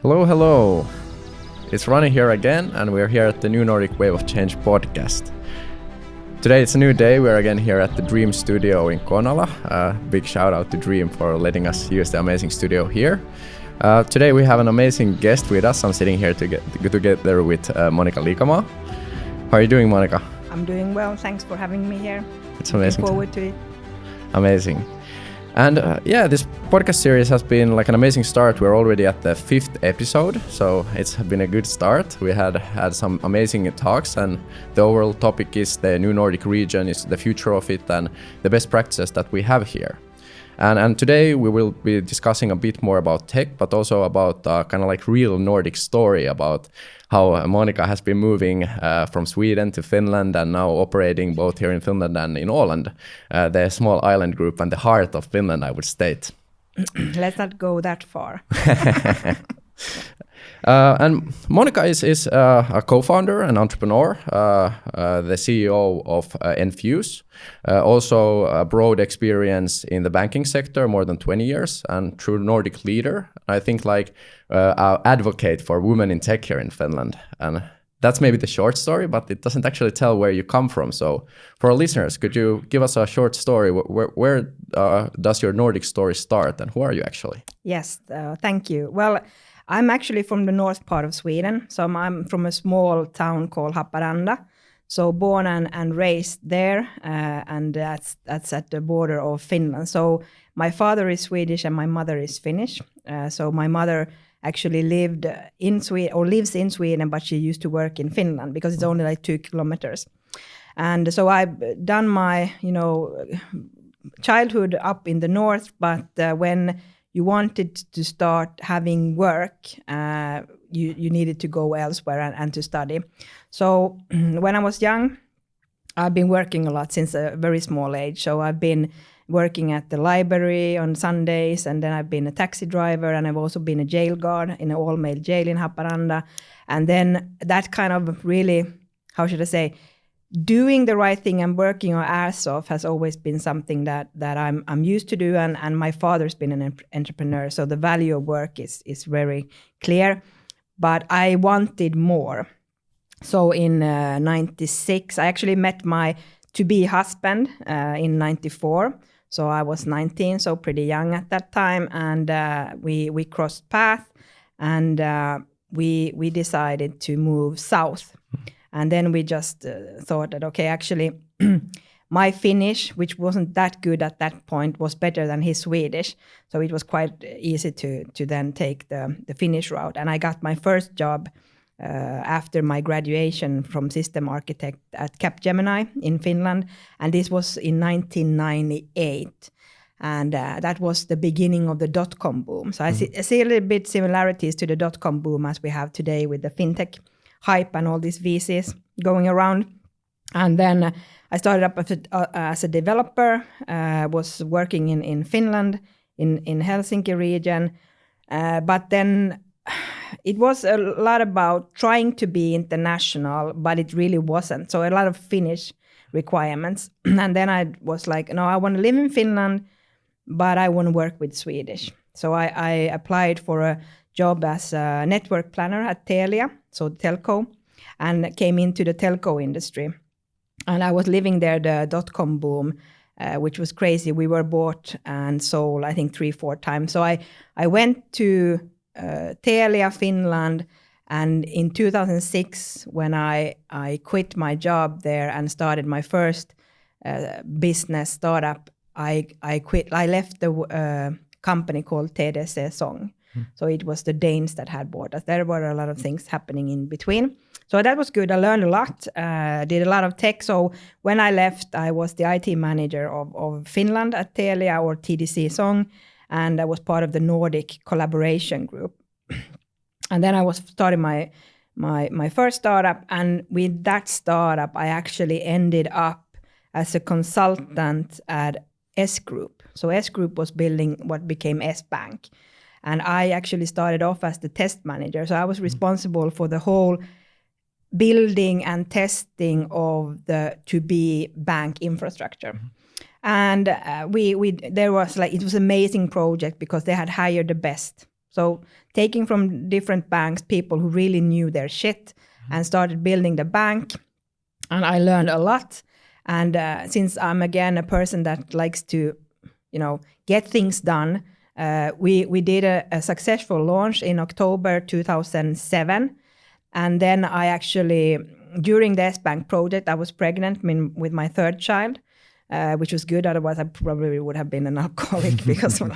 Hello, hello. It's Ronnie here again, and we're here at the new Nordic Wave of Change podcast. Today it's a new day. We're again here at the Dream Studio in Konala. Big shout out to Dream for letting us use the amazing studio here. Today we have an amazing guest with us. I'm sitting here together with Monika Liikamaa. How are you doing, Monika? I'm doing well. Thanks for having me here. It's amazing. Looking forward to it. Amazing. And this podcast series has been like an amazing start. We're already at the 5th episode, so it's been a good start. We had some amazing talks, and the overall topic is the new Nordic region, is the future of it, and the best practices that we have here. And today we will be discussing a bit more about tech, but also about kind of like real Nordic story about how Monika has been moving from Sweden to Finland and now operating both here in Finland and in Åland, the small island group and the heart of Finland, I would state. Let's not go that far. And Monika is a co-founder and entrepreneur, the CEO of Enfuse, also a broad experience in the banking sector, more than 20 years, and true Nordic leader. I think like advocate for women in tech here in Finland. And that's maybe the short story, but it doesn't actually tell where you come from. So for our listeners, could you give us a short story? Where does your Nordic story start, and who are you actually? Yes, thank you. Well, I'm actually from the north part of Sweden. So I'm from a small town called Haparanda. So born and raised there, and that's at the border of Finland. So my father is Swedish and my mother is Finnish. So my mother actually lived in Sweden, or lives in Sweden, but she used to work in Finland because it's only like 2 kilometers. And so I've done my, childhood up in the north, but when you wanted to start having work, you needed to go elsewhere and to study. So when I was young, I've been working a lot since a very small age. So I've been working at the library on Sundays, and then I've been a taxi driver, and I've also been a jail guard in an all-male jail in Haparanda. And then that kind of really, how should I say, doing the right thing and working our ass off has always been something that I'm used to do, and my father's been an entrepreneur, so the value of work is very clear. But I wanted more. So in 96, I actually met my to-be husband in 94. So I was 19, so pretty young at that time, and we crossed paths, and we decided to move south. And then we just thought that, okay, actually, my Finnish, which wasn't that good at that point, was better than his Swedish. So it was quite easy to then take the Finnish route. And I got my first job after my graduation from system architect at Capgemini in Finland. And this was in 1998. And that was the beginning of the dot-com boom. So I see a little bit similarities to the dot-com boom as we have today with the fintech hype and all these VCs going around. And then I started up as a developer, was working in Finland, in Helsinki region. But then it was a lot about trying to be international, but it really wasn't. So a lot of Finnish requirements. And then I was like, no, I want to live in Finland, but I want to work with Swedish. So I applied for a job as a network planner at Telia, so telco, and came into the telco industry. And I was living there, the dot-com boom, which was crazy. We were bought and sold, I think, 3-4 times. So I went to Telia, Finland, and in 2006, when I quit my job there and started my first business startup, I quit. I left the company called TDC Song. So it was the Danes that had bought us. There were a lot of things happening in between. So that was good. I learned a lot, did a lot of tech. So when I left, I was the IT manager of Finland at Telia, or TDC Song, and I was part of the Nordic collaboration group. And then I was starting my first startup, and with that startup, I actually ended up as a consultant at S Group. So S Group was building what became S Bank. And I actually started off as the test manager. So I was responsible for the whole building and testing of the to-be bank infrastructure. And there was it was an amazing project because they had hired the best So taking from different banks, people who really knew their shit and started building the bank. And I learned a lot. And since I'm, again, a person that likes to, get things done, we did a successful launch in October 2007. And then I actually, during the S-Bank project, I was pregnant with my third child, which was good. Otherwise, I probably would have been an alcoholic because of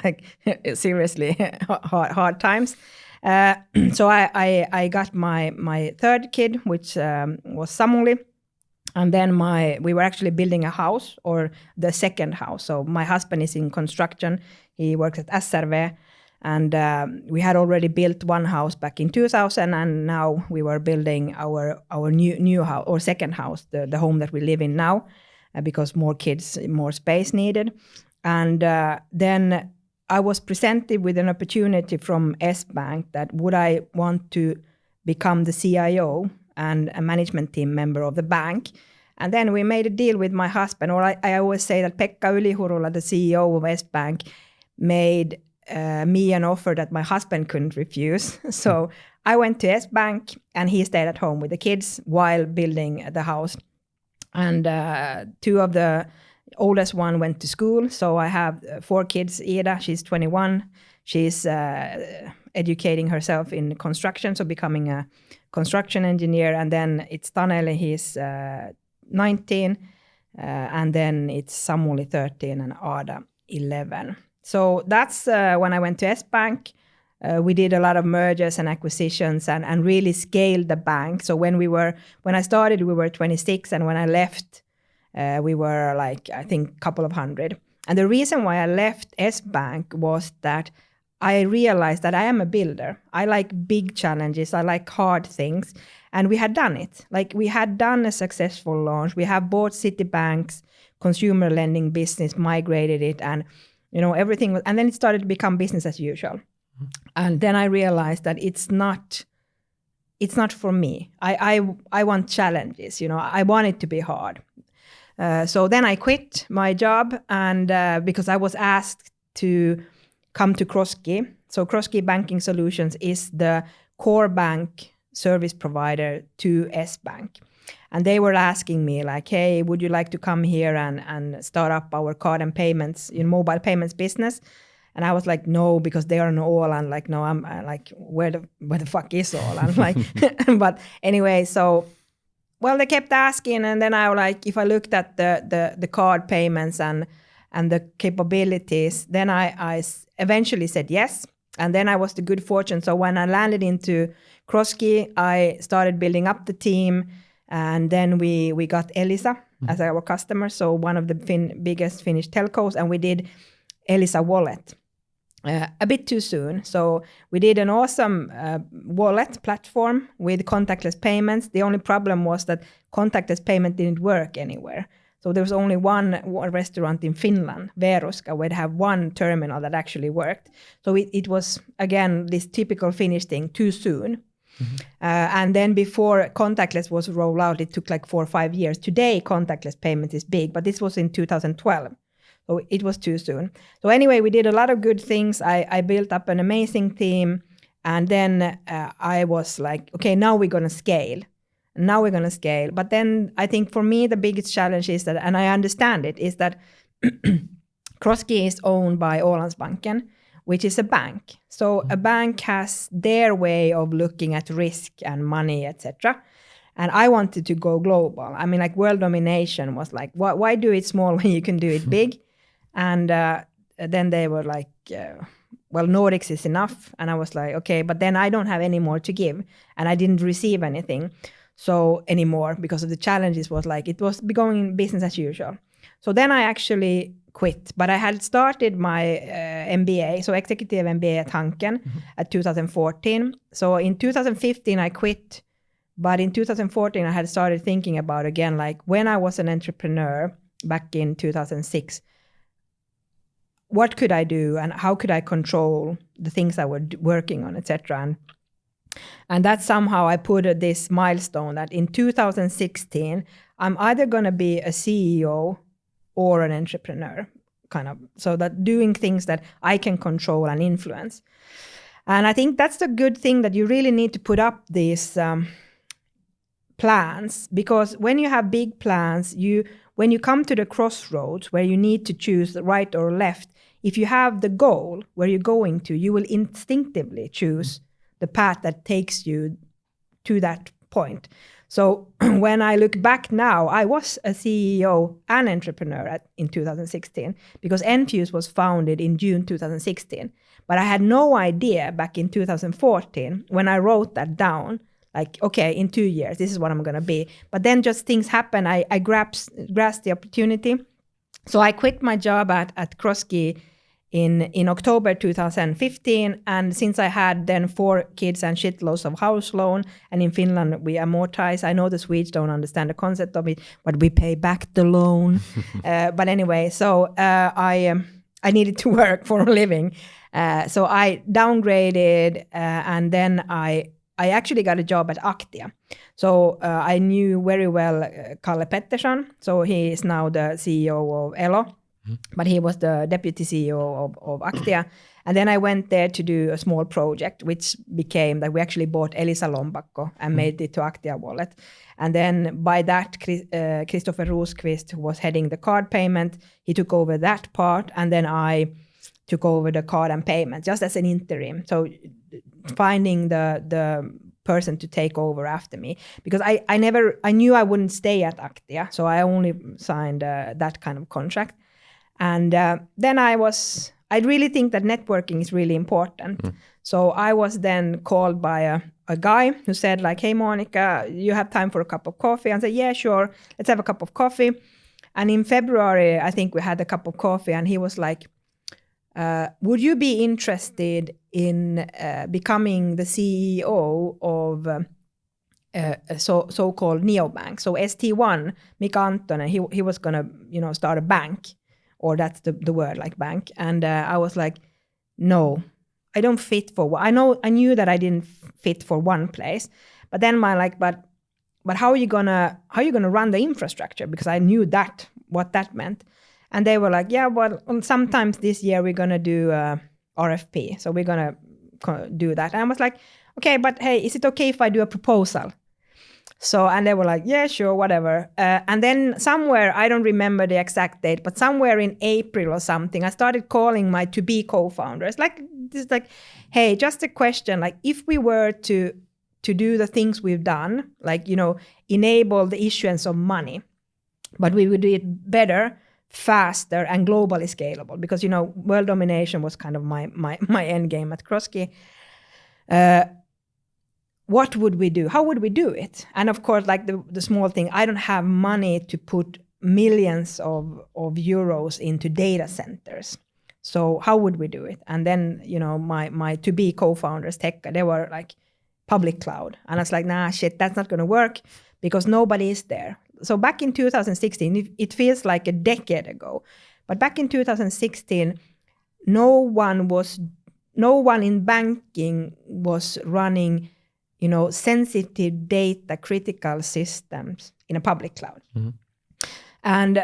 seriously hard times. So I got my third kid, which was Samuli. And then we were actually building a house, or the second house. So my husband is in construction. He works at SRV. And we had already built one house back in 2000, and now we were building our new house, or second house, the home that we live in now, because more kids, more space needed. And then I was presented with an opportunity from S-Bank that would I want to become the CIO and a management team member of the bank. And then we made a deal with my husband, or I always say that Pekka Ylihurula, the CEO of S-Bank, made me an offer that my husband couldn't refuse. So I went to S-Bank and he stayed at home with the kids while building the house. And two of the oldest one went to school. So I have 4 kids. Ida, she's 21. She's educating herself in construction, so becoming a construction engineer. And then it's Taneli, he's 19. And then it's Samuli, 13, and Ada, 11. So that's when I went to S-Bank. We did a lot of mergers and acquisitions and really scaled the bank. So when I started, we were 26, and when I left, we were I think a couple of hundred. And the reason why I left S-Bank was that I realized that I am a builder. I like big challenges. I like hard things. And we had done it. We had done a successful launch. We have bought Citibank's consumer lending business, migrated it, and everything was, and then it started to become business as usual. And then I realized that it's not for me. I want challenges, I want it to be hard. So then I quit my job, and because I was asked to come to Crosskey. So Crosskey Banking Solutions is the core bank service provider to S-Bank. And they were asking me hey, would you like to come here and start up our card and payments, mobile payments business? And I was like, no, because they are in Åland. No, I'm where the fuck is Åland? But anyway, so, well, they kept asking. And then I if I looked at the card payments and the capabilities, then I eventually said yes. And then I was the good fortune. So when I landed into Crosskey, I started building up the team. And then we got Elisa as our customer, so one of the biggest Finnish telcos, and we did Elisa Wallet a bit too soon. So we did an awesome wallet platform with contactless payments. The only problem was that contactless payment didn't work anywhere. So there was only one restaurant in Finland, Veruska, where they have one terminal that actually worked. So it was, again, this typical Finnish thing, too soon. Mm-hmm. And then before contactless was rolled out, it took 4 or 5 years. Today, contactless payment is big, but this was in 2012. So it was too soon. So anyway, we did a lot of good things. I built up an amazing team. And then I was okay, now we're going to scale. But then I think for me, the biggest challenge is that, and I understand it, is that Crosskey is owned by Ålandsbanken, which is a bank. So a bank has their way of looking at risk and money, etc. And I wanted to go global. I mean, world domination was why do it small when you can do it big? And then they were well, Nordics is enough. And I was okay, but then I don't have any more to give. And I didn't receive anything anymore because of the challenges was it was going business as usual. So then I actually quit, but I had started my MBA, so executive MBA at Hanken at 2014. So in 2015 I quit, but in 2014 I had started thinking about again, when I was an entrepreneur back in 2006, what could I do and how could I control the things I was working on, etc. And that somehow I put this milestone that in 2016 I'm either going to be a CEO or an entrepreneur, so that doing things that I can control and influence. And I think that's the good thing, that you really need to put up these plans, because when you have big plans, when you come to the crossroads where you need to choose the right or left, if you have the goal where you're going to, you will instinctively choose the path that takes you to that point. So when I look back now, I was a CEO and entrepreneur in 2016, because Enfuse was founded in June 2016. But I had no idea back in 2014 when I wrote that down, like, okay, in 2 years, this is what I'm going to be. But then just things happen. I grasped the opportunity. So I quit my job at Crosskey in October 2015. And since I had then 4 kids and shitloads of house loan, and in Finland we amortize, I know the Swedes don't understand the concept of it, but we pay back the loan. But anyway, so I needed to work for a living. So I downgraded, and then I actually got a job at Aktia. So I knew very well Kalle Pettersson. So he is now the CEO of Elo, but he was the deputy CEO of Aktia. And then I went there to do a small project, which became that we actually bought Elisa Lombakko and made it to Aktia wallet. And then by that, Christopher Rosqvist, who was heading the card payment, he took over that part. And then I took over the card and payment just as an interim. So finding the person to take over after me, because I knew I wouldn't stay at Aktia. So I only signed that kind of contract. And then I really think that networking is really important. So I was then called by a guy who said like, hey, Monika, you have time for a cup of coffee? And I said, yeah, sure. Let's have a cup of coffee. And in February, I think we had a cup of coffee, and he was like, would you be interested in becoming the CEO of a so-called neobank? So ST1, Mika Antonen, he was going to, start a bank, or that's the word, like bank. And I was like, no, I don't fit for. I knew that I didn't fit for one place, but then but how are you gonna run the infrastructure? Because I knew what that meant. And they were like, yeah, well, sometimes this year we're going to do RFP. So we're going to do that. And I was like, okay, but hey, is it okay if I do a proposal? So, and they were like, yeah, sure, whatever. And then somewhere, I don't remember the exact date, but somewhere in April or something, I started calling my to-be co-founders. Hey, just a question. Like, if we were to do the things we've done, like, enable the issuance of money, but we would do it better, faster, and globally scalable, because world domination was kind of my end game at Crosskey. What would we do? How would we do it? And of course, like the small thing, I don't have money to put millions of euros into data centers. So how would we do it? And then my to-be co-founders, Tekka, they were like, public cloud. And I was like, nah, shit, that's not going to work, because nobody is there. So back in 2016, it feels like a decade ago, but back in 2016, no one in banking was running, sensitive data critical systems in a public cloud. And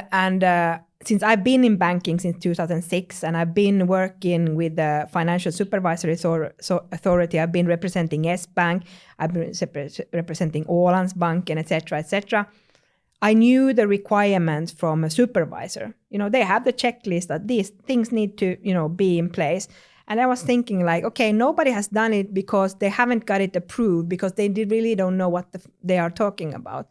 since I've been in banking since 2006, and I've been working with the Financial Supervisory Authority, I've been representing S-Bank, I've been representing Ålandsbanken, etc. I knew the requirements from a supervisor. They have the checklist that these things need to, be in place. And I was thinking like, okay, nobody has done it because they haven't got it approved, because they really don't know what they are talking about.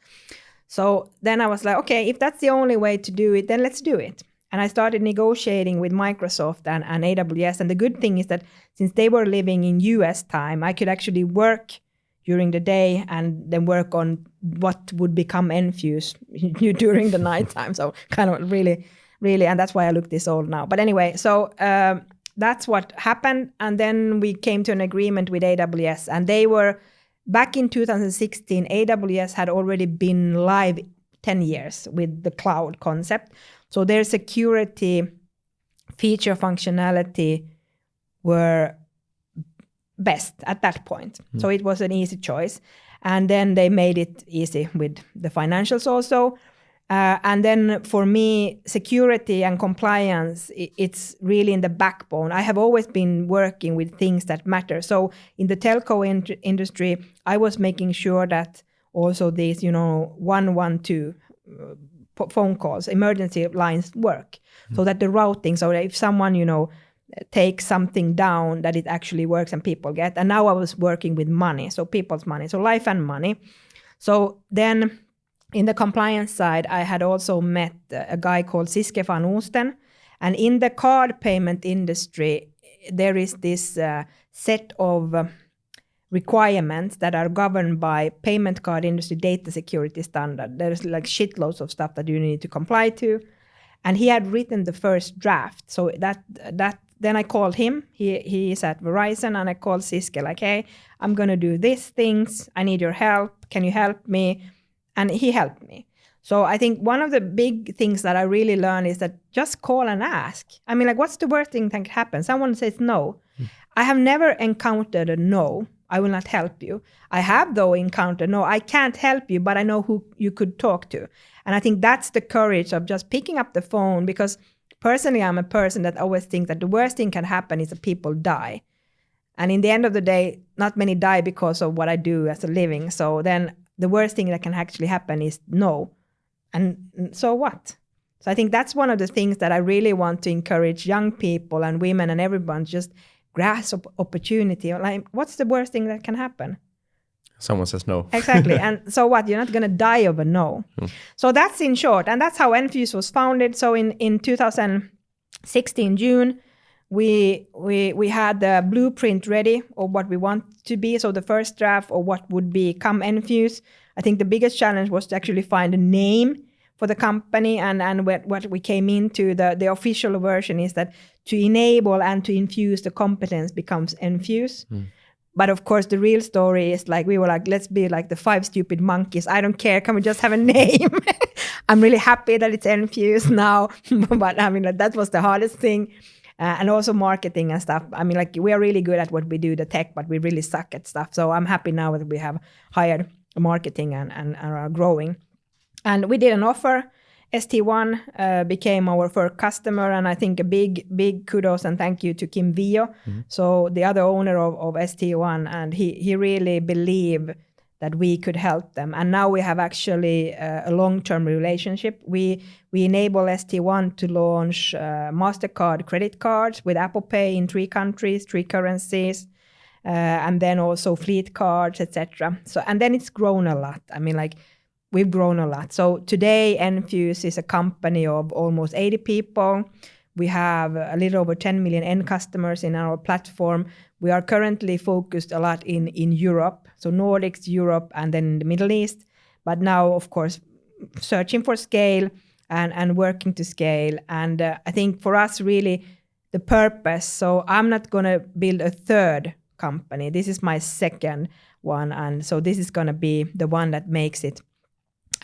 So then I was like, okay, if that's the only way to do it, then let's do it. And I started negotiating with Microsoft and AWS. And the good thing is that since they were living in US time, I could actually work during the day and then work on what would become Enfuse during the nighttime. So kind of really, and that's why I look this old now. But anyway, so that's what happened. And then we came to an agreement with AWS, and they were, back in 2016, AWS had already been live 10 years with the cloud concept. So their security feature functionality were best at that point. So it was an easy choice. And then they made it easy with the financials also. And then for me, security and compliance, it's really in the backbone. I have always been working with things that matter. So in the telco industry, I was making sure that also these, 112 phone calls, emergency lines work. So that the routing, so that if someone, takes something down, that it actually works and people get. And now I was working with money, so people's money, so life and money. So then in the compliance side, I had also met a guy called Siske van Oosten. And in the card payment industry, there is this set of requirements that are governed by payment card industry data security standard. There's like shitloads of stuff that you need to comply to. And he had written the first draft. So that then I called him. He is at Verizon, and I called Siske like, hey, I'm going to do these things. I need your help. Can you help me? And he helped me. So I think one of the big things that I really learned is that just call and ask. I mean, like, what's the worst thing that can happen? Someone says no. I have never encountered a no. I will not help you. I have, though, encountered no, I can't help you, but I know who you could talk to. And I think that's the courage of just picking up the phone, because personally, I'm a person that always thinks that the worst thing can happen is that people die. And in the end of the day, not many die because of what I do as a living. So then the worst thing that can actually happen is no. And so what? So I think that's one of the things that I really want to encourage young people and women and everyone, just grasp opportunity. Like, what's the worst thing that can happen? Someone says no. Exactly. And so what? You're not going to die of a no. So that's in short. And that's how Enfuse was founded. So in 2016, June, we had the blueprint ready of what we want to be. So the first draft of what would become Enfuse. I think the biggest challenge was to actually find a name for the company. And what we came into, the official version is that to enable and to infuse the competence becomes Enfuse. But of course, the real story is like, we were like, let's be like the 5 stupid monkeys. I don't care. Can we just have a name? I'm really happy that it's Enfuse now. But I mean, like, that was the hardest thing. And also marketing and stuff. I mean, like, we are really good at what we do, the tech, but we really suck at stuff. So I'm happy now that we have hired marketing and are growing. And we did an offer. ST1 became our first customer. And I think a big kudos and thank you to Kim Vio. So the other owner of ST1, and he really believed that we could help them. And now we have actually a long-term relationship. We enable ST1 to launch MasterCard credit cards with Apple Pay in 3 countries, 3 currencies, and then also fleet cards, etc. So, and then it's grown a lot. I mean, like, we've grown a lot. So today, Enfuse is a company of almost 80 people. We have a little over 10 million end customers in our platform. We are currently focused a lot in Europe, so Nordics, Europe, and then in the Middle East. But now, of course, searching for scale and working to scale. And I think for us, really, the purpose, so I'm not going to build a third company. This is my second one. And so this is going to be the one that makes it.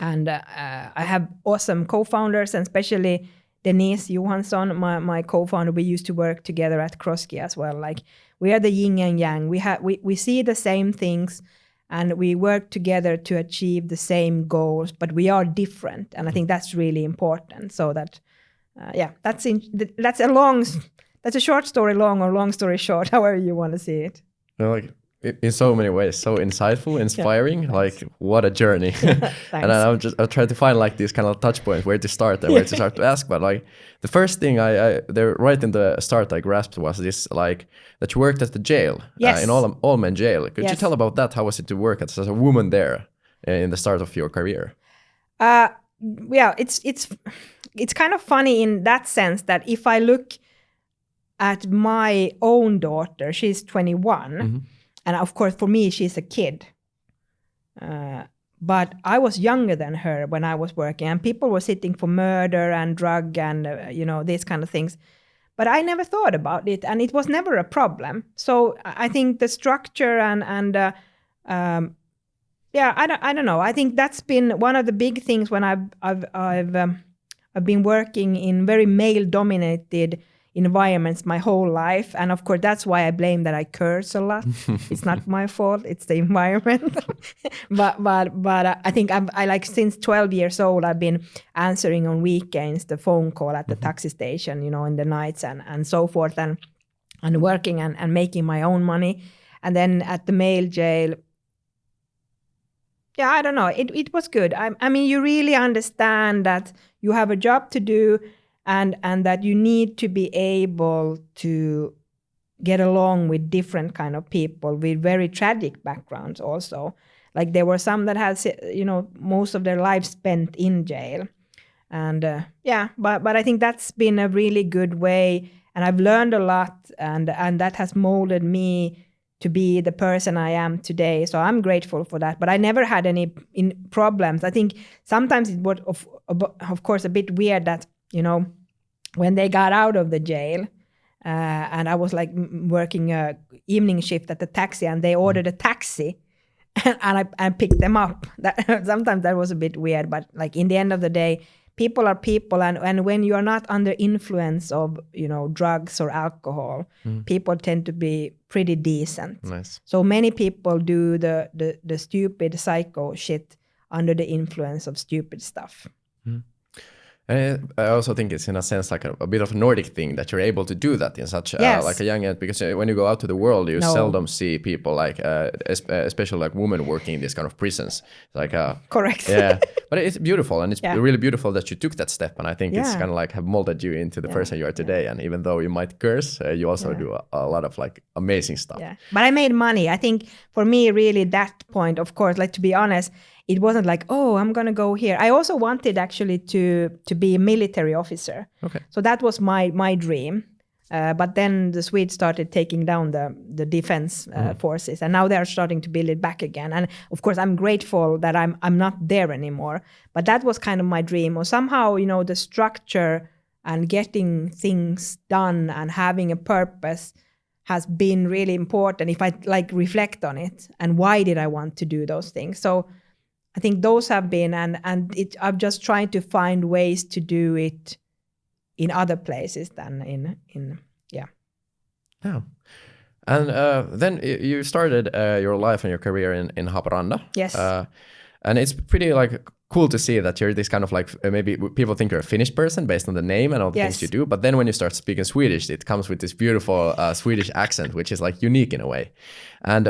And I have awesome co-founders, and especially Denise Johansson, my co-founder. We used to work together at Kroski as well. Like, we are the yin and yang. We see the same things, and we work together to achieve the same goals, but we are different. And I think that's really important. So that, that's a short story long, or long story short, however you want to see it. Like, in so many ways, so insightful, inspiring. Like, what a journey. And I'll try to find like these kind of touch points where to start and where to start to ask. But like, the first thing there right in the start I grasped was this, like, that you worked at the jail, in Allmen jail. Could you tell about that? How was it to work as a woman there in the start of your career? It's kind of funny in that sense that if I look at my own daughter, she's 21. And of course, for me, she's a kid. But I was younger than her when I was working, and people were sitting for murder and drug and, these kind of things. But I never thought about it, and it was never a problem. So I think the structure I don't know. I think that's been one of the big things when I've been working in very male-dominated environments my whole life. And of course, that's why I blame that I curse a lot. It's not my fault, it's the environment. but I think I like since 12 years old, I've been answering on weekends the phone call at the taxi station, you know, in the nights and so forth, and working and making my own money. And then at the male jail, yeah, I don't know. It was good. I mean, you really understand that you have a job to do, and that you need to be able to get along with different kind of people with very tragic backgrounds also. Like there were some that had, you know, most of their lives spent in jail. And yeah, but I think that's been a really good way, and I've learned a lot, and that has molded me to be the person I am today. So I'm grateful for that. But I never had any problems. I think sometimes it was, of course, a bit weird that, you know, when they got out of the jail, and I was like working a evening shift at the taxi, and they ordered a taxi, and I picked them up. That sometimes that was a bit weird, but like in the end of the day, people are people, and when you are not under influence of, you know, drugs or alcohol, people tend to be pretty decent. Nice. So many people do the stupid psycho shit under the influence of stupid stuff. And I also think it's in a sense like a bit of a Nordic thing that you're able to do that in such like a young age, because when you go out to the world, you seldom see people like, especially like women working in these kind of prisons. Like correct. Yeah, but it's beautiful, and it's really beautiful that you took that step. And I think it's kind of like have molded you into the person you are today. And even though you might curse, you also do a lot of like amazing stuff. Yeah, but I made money. I think for me, really, that point, of course, like to be honest, it wasn't like, oh, I'm going to go here. I also wanted actually to be a military officer. Okay. So that was my dream. But then the Swedes started taking down the defense forces, and now they're starting to build it back again. And of course, I'm grateful that I'm not there anymore. But that was kind of my dream. Or somehow, you know, the structure and getting things done and having a purpose has been really important if I like reflect on it. And why did I want to do those things? So I think those have been, and I'm just trying to find ways to do it in other places than in. Yeah. And then you started your life and your career in Haparanda. Yes. And it's pretty like cool to see that you're this kind of like, maybe people think you're a Finnish person based on the name and all the things you do. But then when you start speaking Swedish, it comes with this beautiful Swedish accent, which is like unique in a way. And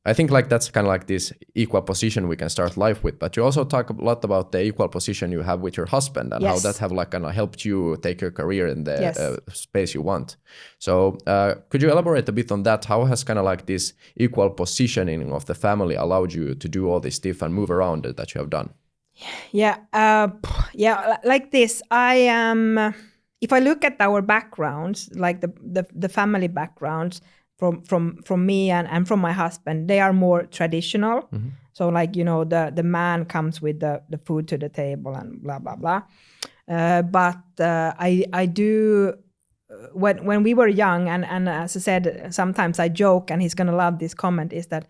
I think like that's kind of like this equal position we can start life with. But you also talk a lot about the equal position you have with your husband and how that have like kind of helped you take your career in the space you want. So could you elaborate a bit on that? How has kind of like this equal positioning of the family allowed you to do all this stuff and move around that you have done? Yeah, like this. I am. If I look at our backgrounds, like the family backgrounds from me and from my husband, they are more traditional. Mm-hmm. So like, you know, the man comes with the food to the table and blah blah blah. But I do. When we were young, and as I said, sometimes I joke, and he's gonna love this comment, is that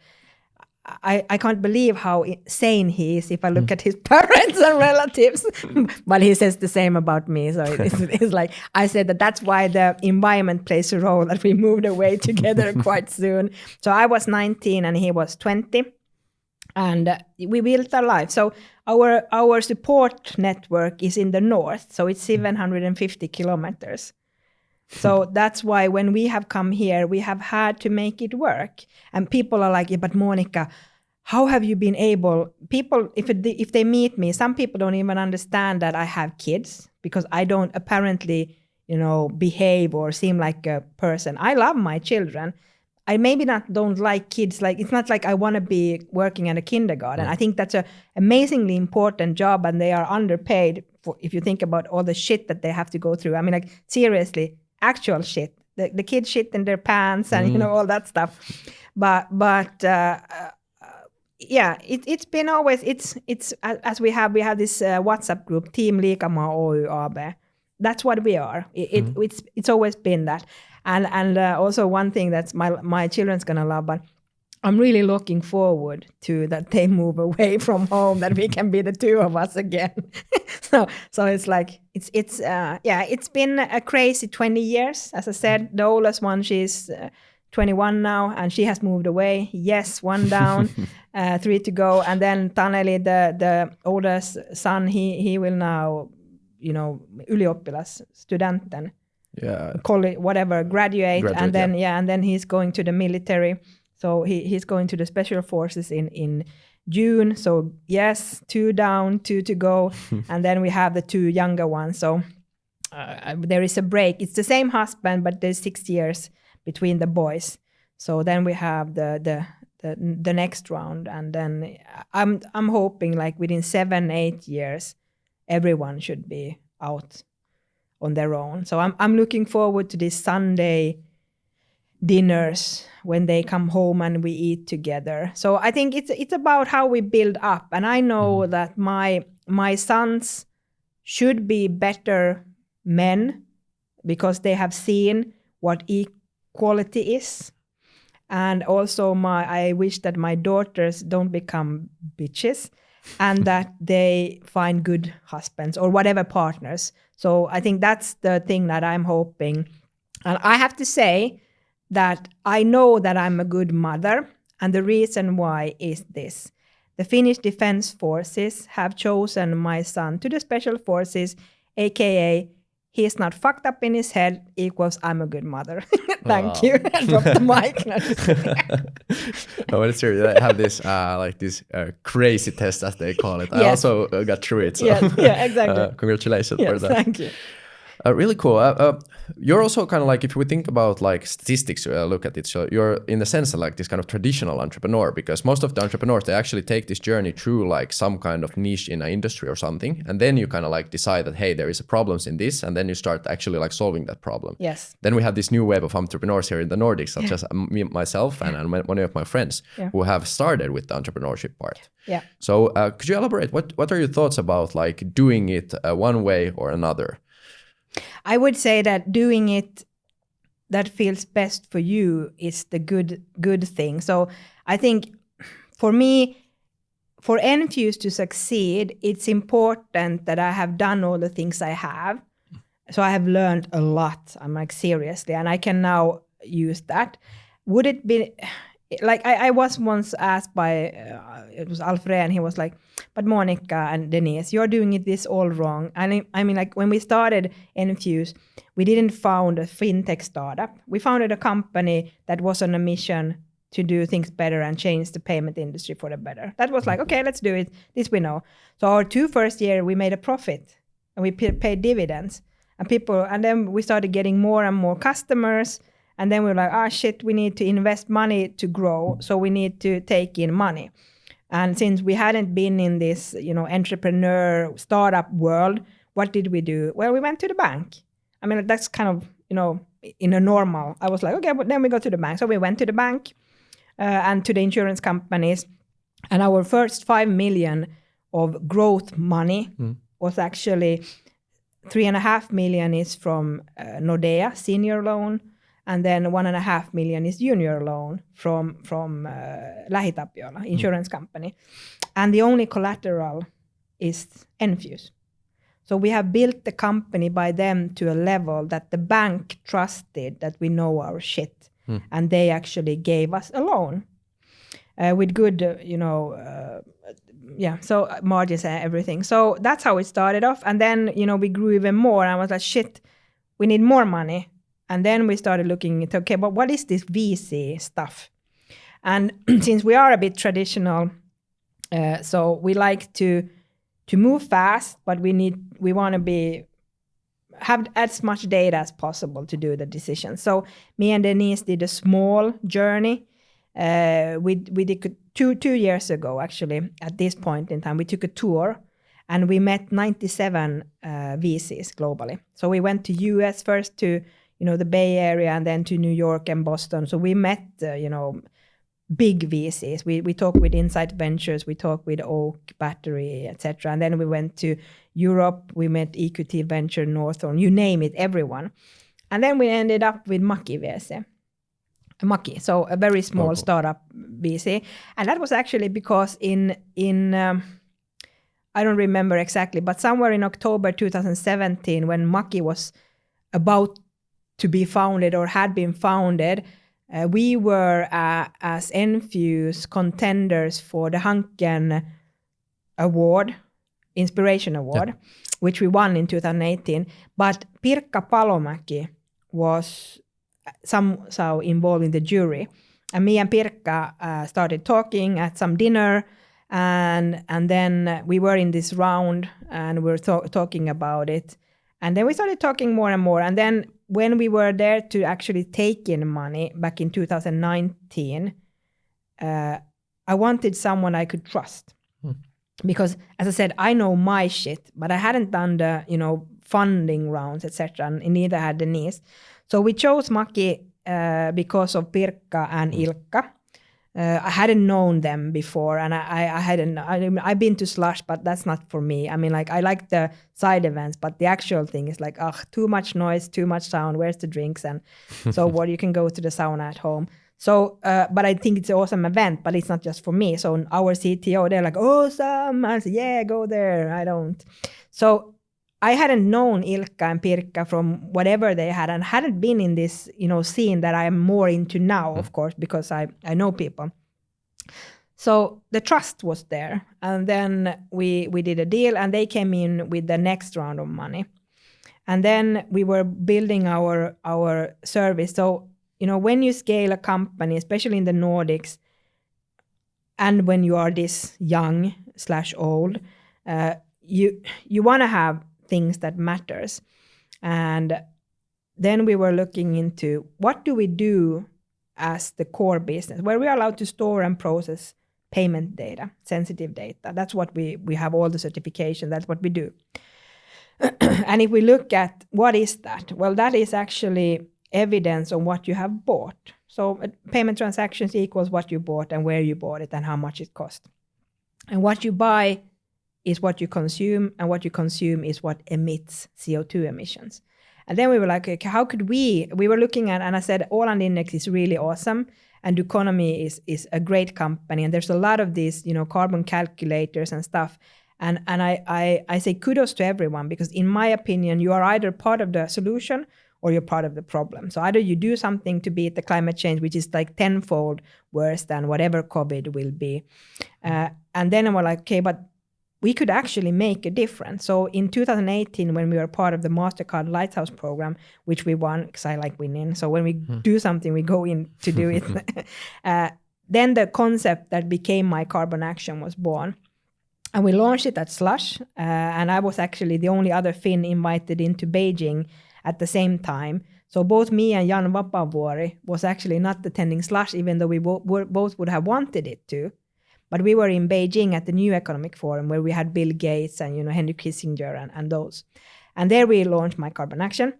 I can't believe how sane he is if I look at his parents and relatives. But he says the same about me. So it's like, I said that's why the environment plays a role, that we moved away together quite soon. So I was 19 and he was 20. And we built our life. So our support network is in the north. So it's 750 kilometers. So that's why when we have come here, we have had to make it work. And people are like, yeah, but Monika, how have you been able? People, if they meet me, some people don't even understand that I have kids, because I don't apparently, you know, behave or seem like a person. I love my children. I maybe don't like kids. Like, it's not like I want to be working at a kindergarten. I think that's an amazingly important job, and they are underpaid for, if you think about all the shit that they have to go through. I mean, like, seriously, actual shit. The kids shit in their pants and, you know, all that stuff. But yeah, it's been always, it's as we have this WhatsApp group, Team Liikamaa Oy AB. That's what we are. It's always been that. And also one thing that's my children's gonna love, but I'm really looking forward to that they move away from home, that we can be the two of us again. So it's like it's been a crazy 20 years. As I said, the oldest one, she's 21 now, and she has moved away. Yes, one down, 3 to go, and then Taneli, the oldest son, he will now, ylioppilasstudenten, college, whatever, graduate, and then and then he's going to the military. So he's going to the special forces in June. So yes, 2 down, 2 to go, and then we have the 2 younger ones. So there is a break. It's the same husband, but there's 6 years between the boys. So then we have the next round, and then I'm hoping like within 7-8 years, everyone should be out on their own. So I'm looking forward to this Sunday dinners when they come home and we eat together. So I think it's about how we build up, and I know that my sons should be better men because they have seen what equality is. And also I wish that my daughters don't become bitches and that they find good husbands or whatever partners. So I think that's the thing that I'm hoping. And I have to say that I know that I'm a good mother, and the reason why is this. The Finnish Defense Forces have chosen my son to the Special Forces, aka he's not fucked up in his head equals I'm a good mother. Thank you. I dropped the mic. Oh, it's true. They have this crazy test, as they call it. I also got through it. So. Yeah, exactly. Congratulations for that. Thank you. Really cool. You're also kind of like, if we think about like statistics, look at it. So you're in the sense of like this kind of traditional entrepreneur, because most of the entrepreneurs, they actually take this journey through like some kind of niche in an industry or something. And then you kind of like decide that, hey, there is a problems in this. And then you start actually like solving that problem. Yes. Then we have this new wave of entrepreneurs here in the Nordics, such as me, myself and one of my friends who have started with the entrepreneurship part. Yeah. So could you elaborate? What are your thoughts about like doing it one way or another? I would say that doing it that feels best for you is the good thing. So I think for me, for Enfuse to succeed, it's important that I have done all the things I have. So I have learned a lot. I'm like, seriously, and I can now use that. Would it be like I was once asked by it was Alfred, and he was like, but Monika and Denise, you're doing this all wrong. And I mean, like when we started Enfuse, we didn't found a fintech startup. We founded a company that was on a mission to do things better and change the payment industry for the better. That was like, okay, let's do it. This we know. So our 2 first year, we made a profit and we paid dividends. And then we started getting more and more customers. And then we were like, shit, we need to invest money to grow. So we need to take in money. And since we hadn't been in this, entrepreneur startup world, what did we do? Well, we went to the bank. I mean, that's kind of, in a normal, I was like, okay, but then we go to the bank. So we went to the bank and to the insurance companies. And our first 5 million of growth money was actually 3.5 million is from Nordea senior loan. And then 1.5 million is junior loan from Lähitapiola insurance company. And the only collateral is Enfuse. So we have built the company by them to a level that the bank trusted that we know our shit. And they actually gave us a loan with good, so margins and everything. So that's how it started off. And then, we grew even more. And I was like, shit, we need more money. And then we started looking at, okay, but what is this VC stuff? And since we are a bit traditional, so we like to move fast, but we want to have as much data as possible to do the decisions. So me and Denise did a small journey. We did 2 years ago, actually, at this point in time. We took a tour and we met 97 VCs globally. So we went to US first to the Bay Area and then to New York and Boston. So we met, big VCs. We talked with Insight Ventures, we talked with Oak Battery, etc. And then we went to Europe, we met EQT Venture, Northorn, you name it, everyone. And then we ended up with Maki VC. Maki, so a very small startup VC. And that was actually because in I don't remember exactly, but somewhere in October 2017, when Maki was about to be founded or had been founded, we were as Enfuse contenders for the Hanken Award, Inspiration Award, which we won in 2018. But Pirkka Palomäki was somehow involved in the jury. And me and Pirkka started talking at some dinner, and then we were in this round and we were talking about it. And then we started talking more and more. And then when we were there to actually take in money back in 2019, I wanted someone I could trust. Because, as I said, I know my shit, but I hadn't done the, funding rounds, etc., and neither had Denise. So we chose Maki because of Pirkka and Ilkka. I hadn't known them before, and I've been to Slush, but that's not for me. I mean, like, I like the side events, but the actual thing is like, too much noise, too much sound, where's the drinks? And so what, you can go to the sauna at home. So, but I think it's an awesome event, but it's not just for me. So our CTO, they're like, awesome. I said, yeah, go there. I don't. So I hadn't known Ilkka and Pirkka from whatever they had, and hadn't been in this, scene that I'm more into now, of course, because I know people. So the trust was there. And then we did a deal, and they came in with the next round of money. And then we were building our service. So, when you scale a company, especially in the Nordics, and when you are this young/old, you want to have things that matters. And then we were looking into what do we do as the core business, where we are allowed to store and process payment data, sensitive data. That's what we have all the certification. That's what we do. And if we look at what is that? Well, that is actually evidence on what you have bought. So payment transactions equals what you bought and where you bought it and how much it cost. And what you buy is what you consume, and what you consume is what emits CO2 emissions. And then we were like, okay, how could we were looking at, and I said, Åland Index is really awesome, and Duconomy is a great company, and there's a lot of these, carbon calculators and stuff. And I say kudos to everyone, because in my opinion, you are either part of the solution or you're part of the problem. So either you do something to beat the climate change, which is like tenfold worse than whatever COVID will be. And then we're like, okay, but we could actually make a difference. So in 2018, when we were part of the MasterCard Lighthouse program, which we won, because I like winning. So when we do something, we go in to do it. Then the concept that became My Carbon Action was born. And we launched it at Slush. And I was actually the only other Finn invited into Beijing at the same time. So both me and Jan Vapaavuori was actually not attending Slush, even though we both would have wanted it to. But we were in Beijing at the New Economic Forum, where we had Bill Gates and Henry Kissinger and those. And there we launched My Carbon Action.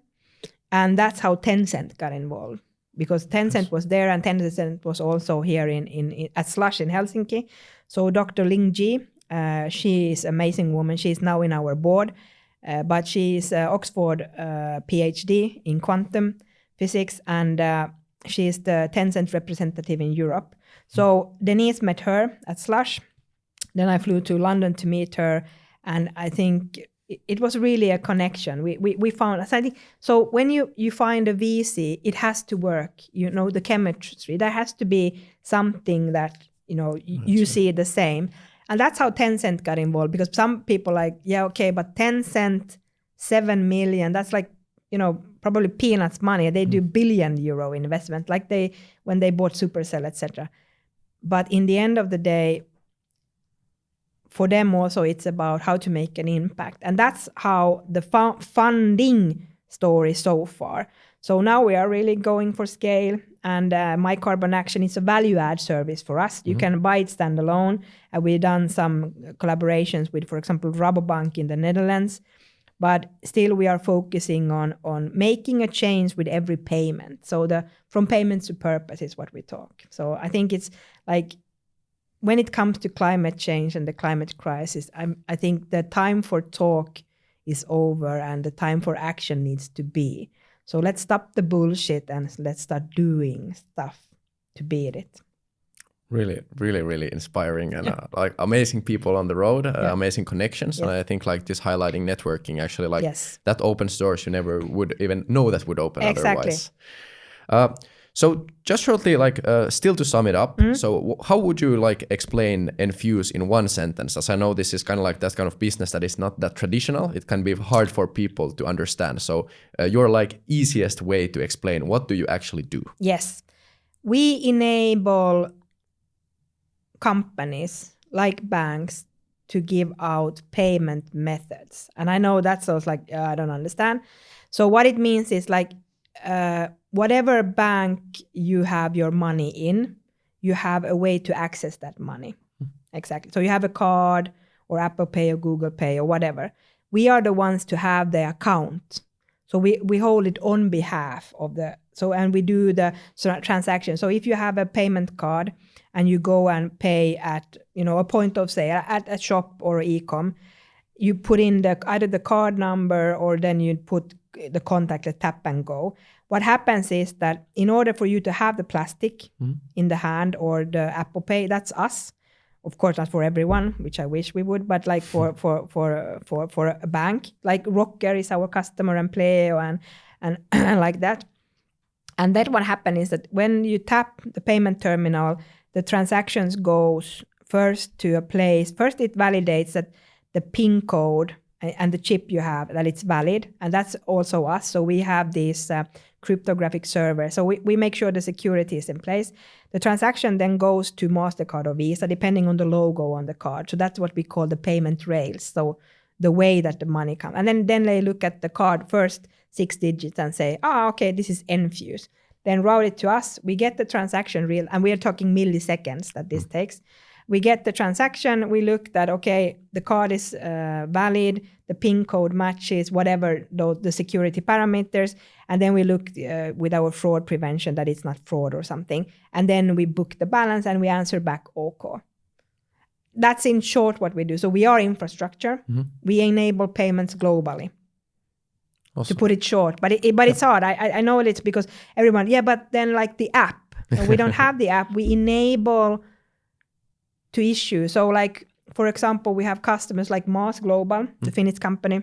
And that's how Tencent got involved, because Tencent was there, and Tencent was also here in at Slush in Helsinki. So Dr. Ling Ji, she is an amazing woman. She's now in our board, but she's Oxford PhD in quantum physics, and she's the Tencent representative in Europe. So Denise met her at Slush. Then I flew to London to meet her, and I think it was really a connection. We found, I think, so when you find a VC, it has to work. The chemistry. There has to be something that you see the same, and that's how Tencent got involved. Because some people like, yeah, okay, but Tencent, 7 million. That's like probably peanuts money. They do €1 billion investment, like when they bought Supercell, etc. But in the end of the day, for them also, it's about how to make an impact. And that's how the funding story so far. So now we are really going for scale. And My Carbon Action is a value-add service for us. You can buy it standalone. We've done some collaborations with, for example, Rabobank in the Netherlands. But still we are focusing on making a change with every payment. So from payments to purpose is what we talk. So I think it's like, when it comes to climate change and the climate crisis, I think the time for talk is over and the time for action needs to be. So let's stop the bullshit and let's start doing stuff. to beat it. Really, really, really inspiring and like amazing people on the road, amazing connections. Yes. And I think like this highlighting networking actually like Yes. that opens doors you never would even know that would open Exactly. otherwise. So just shortly, like still to sum it up, so how would you like explain Enfuse in one sentence? As I know this is kind of like that kind of business that is not that traditional. It can be hard for people to understand. So your like easiest way to explain, what do you actually do? Yes. We enable companies like banks to give out payment methods. And I know that sounds like I don't understand. So what it means is like whatever bank you have your money in, you have a way to access that money. Exactly. So you have a card or Apple Pay or Google Pay or whatever. We are the ones to have the account. So we hold it on behalf of and we do the transaction. So if you have a payment card and you go and pay at, a point of sale at a shop or e-com, you put in either the card number or then you put the contact, the tap and go. What happens is that in order for you to have the plastic in the hand or the Apple Pay, that's us. Of course, not for everyone, which I wish we would, but like for a bank, like Rocker is our customer and Pleo and like that. And then what happens is that when you tap the payment terminal, the transactions goes first to a place. First, it validates that the PIN code and the chip you have, that it's valid. And that's also us. So we have this cryptographic server. So we make sure the security is in place. The transaction then goes to MasterCard or Visa, depending on the logo on the card. So that's what we call the payment rails. So the way that the money comes. And then they look at the card first 6 digits and say, okay, this is Enfuse. Then route it to us. We get the transaction real, and we are talking milliseconds that this takes. We get the transaction. We look that, okay, the card is valid, the PIN code matches, whatever the security parameters. And then we look with our fraud prevention that it's not fraud or something. And then we book the balance and we answer back OK. That's in short what we do. So we are infrastructure. We enable payments globally. Awesome. To put it short, but it's hard. I know it's because everyone, but then like the app, we don't have the app. We enable to issue. So like, for example, we have customers like Maas Global, the Finnish company.